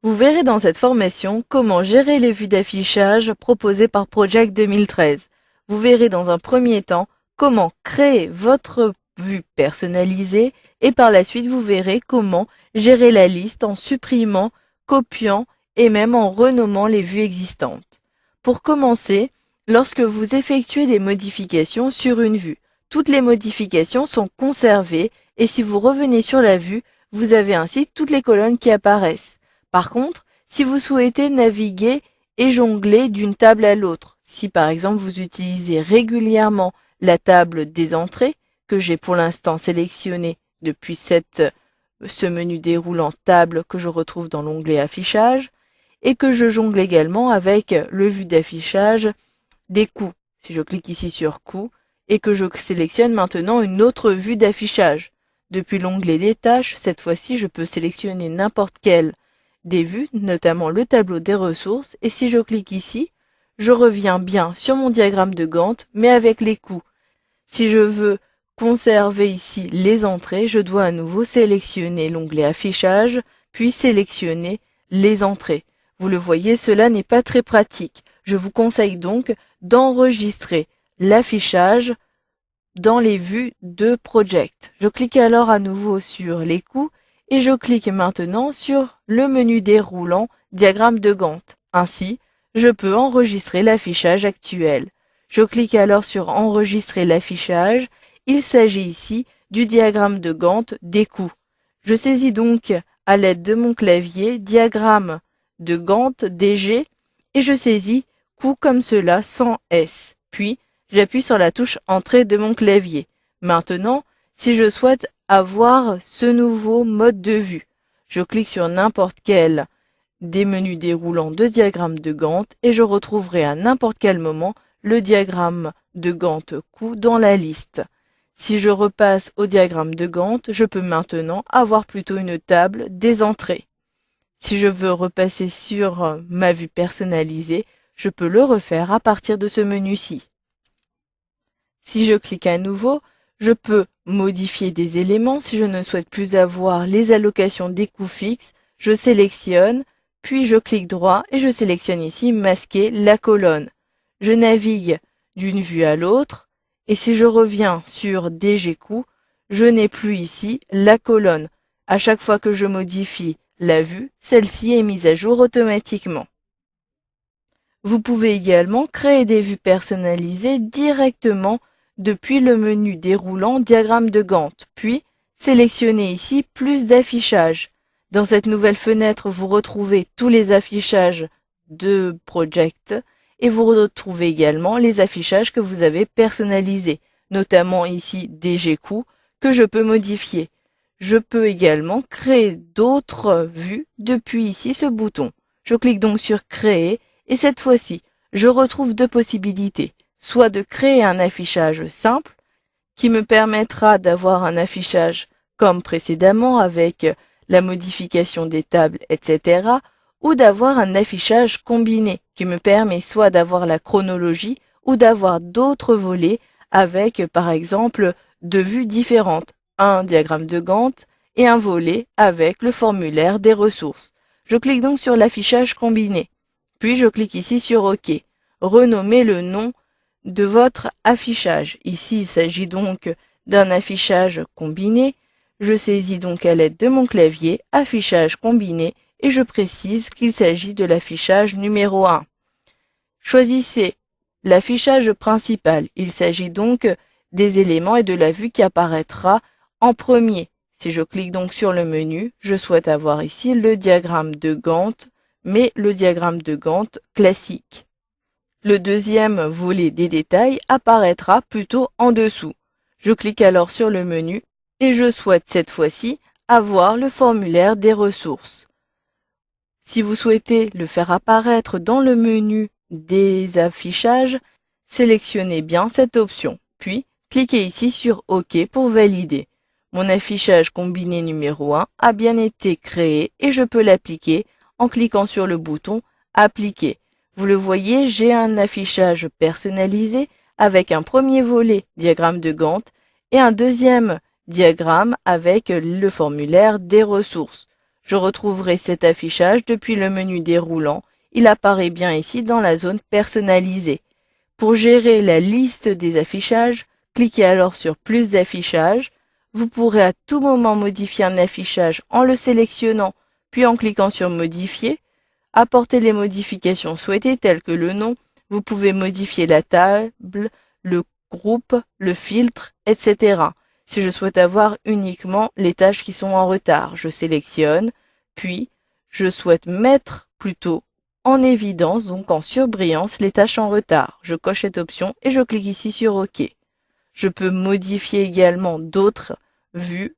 Vous verrez dans cette formation comment gérer les vues d'affichage proposées par Project 2013. Vous verrez dans un premier temps comment créer votre vue personnalisée et par la suite vous verrez comment gérer la liste en supprimant, copiant et même en renommant les vues existantes. Pour commencer, lorsque vous effectuez des modifications sur une vue, toutes les modifications sont conservées et si vous revenez sur la vue, vous avez ainsi toutes les colonnes qui apparaissent. Par contre, si vous souhaitez naviguer et jongler d'une table à l'autre, si par exemple vous utilisez régulièrement la table des entrées, que j'ai pour l'instant sélectionnée depuis ce menu déroulant table que je retrouve dans l'onglet affichage, et que je jongle également avec le vue d'affichage des coûts. Si je clique ici sur coûts, et que je sélectionne maintenant une autre vue d'affichage. Depuis l'onglet des tâches, cette fois-ci je peux sélectionner n'importe quelle des vues, notamment le tableau des ressources, et si je clique ici, je reviens bien sur mon diagramme de Gantt, mais avec les coûts. Si je veux conserver ici les entrées, je dois à nouveau sélectionner l'onglet affichage, puis sélectionner les entrées. Vous le voyez, cela n'est pas très pratique. Je vous conseille donc d'enregistrer l'affichage dans les vues de Project. Je clique alors à nouveau sur les coûts et je clique maintenant sur le menu déroulant diagramme de Gantt. Ainsi, je peux enregistrer l'affichage actuel. Je clique alors sur enregistrer l'affichage. Il s'agit ici du diagramme de Gantt des coûts. Je saisis donc à l'aide de mon clavier diagramme de Gantt DG et je saisis coûts comme cela sans S. Puis, j'appuie sur la touche Entrée de mon clavier. Maintenant, si je souhaite avoir ce nouveau mode de vue, je clique sur n'importe quel des menus déroulants de diagramme de Gantt et je retrouverai à n'importe quel moment le diagramme de Gantt coût dans la liste. Si je repasse au diagramme de Gantt, je peux maintenant avoir plutôt une table des entrées. Si je veux repasser sur ma vue personnalisée, je peux le refaire à partir de ce menu-ci. Si je clique à nouveau, je peux modifier des éléments. Si je ne souhaite plus avoir les allocations des coûts fixes, je sélectionne, puis je clique droit et je sélectionne ici masquer la colonne. Je navigue d'une vue à l'autre et si je reviens sur DG coûts, je n'ai plus ici la colonne. À chaque fois que je modifie la vue, celle-ci est mise à jour automatiquement. Vous pouvez également créer des vues personnalisées directement depuis le menu déroulant diagramme de Gantt, puis sélectionnez ici plus d'affichage. Dans cette nouvelle fenêtre, vous retrouvez tous les affichages de Project et vous retrouvez également les affichages que vous avez personnalisés, notamment ici DG coûts que je peux modifier. Je peux également créer d'autres vues depuis ici ce bouton. Je clique donc sur créer et cette fois-ci, je retrouve deux possibilités, soit de créer un affichage simple, qui me permettra d'avoir un affichage comme précédemment avec la modification des tables, etc., ou d'avoir un affichage combiné, qui me permet soit d'avoir la chronologie ou d'avoir d'autres volets avec, par exemple, deux vues différentes, un diagramme de Gantt et un volet avec le formulaire des ressources. Je clique donc sur l'affichage combiné. Puis je clique ici sur OK. Renommez le nom de votre affichage. Ici, il s'agit donc d'un affichage combiné. Je saisis donc à l'aide de mon clavier affichage combiné et je précise qu'il s'agit de l'affichage numéro 1. Choisissez l'affichage principal. Il s'agit donc des éléments et de la vue qui apparaîtra en premier. Si je clique donc sur le menu, je souhaite avoir ici le diagramme de Gantt, mais le diagramme de Gantt classique. Le deuxième volet des détails apparaîtra plutôt en dessous. Je clique alors sur le menu et je souhaite cette fois-ci avoir le formulaire des ressources. Si vous souhaitez le faire apparaître dans le menu des affichages, sélectionnez bien cette option, puis cliquez ici sur OK pour valider. Mon affichage combiné numéro 1 a bien été créé et je peux l'appliquer en cliquant sur le bouton Appliquer. Vous le voyez, j'ai un affichage personnalisé avec un premier volet diagramme de Gantt et un deuxième diagramme avec le formulaire des ressources. Je retrouverai cet affichage depuis le menu déroulant. Il apparaît bien ici dans la zone personnalisée. Pour gérer la liste des affichages, cliquez alors sur plus d'affichages. Vous pourrez à tout moment modifier un affichage en le sélectionnant, puis en cliquant sur modifier. Apportez les modifications souhaitées telles que le nom. Vous pouvez modifier la table, le groupe, le filtre, etc. Si je souhaite avoir uniquement les tâches qui sont en retard, je sélectionne, puis je souhaite mettre plutôt en évidence, donc en surbrillance, les tâches en retard. Je coche cette option et je clique ici sur OK. Je peux modifier également d'autres vues.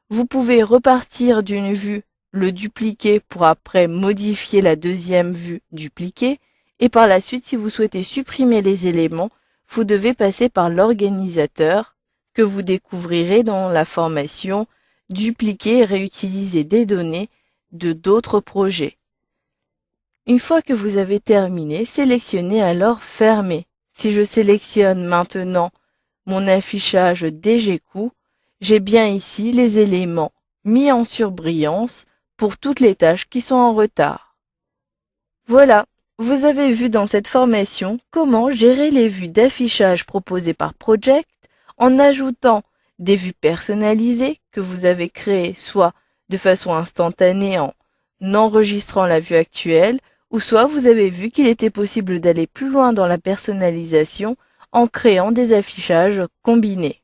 Vous pouvez repartir d'une vue, le dupliquer pour après modifier la deuxième vue dupliquée. Et par la suite, si vous souhaitez supprimer les éléments, vous devez passer par l'organisateur que vous découvrirez dans la formation Dupliquer et réutiliser des données de d'autres projets. Une fois que vous avez terminé, sélectionnez alors Fermer. Si je sélectionne maintenant mon affichage DGCout, j'ai bien ici les éléments mis en surbrillance pour toutes les tâches qui sont en retard. Voilà, vous avez vu dans cette formation comment gérer les vues d'affichage proposées par Project en ajoutant des vues personnalisées que vous avez créées soit de façon instantanée en enregistrant la vue actuelle, ou soit vous avez vu qu'il était possible d'aller plus loin dans la personnalisation en créant des affichages combinés.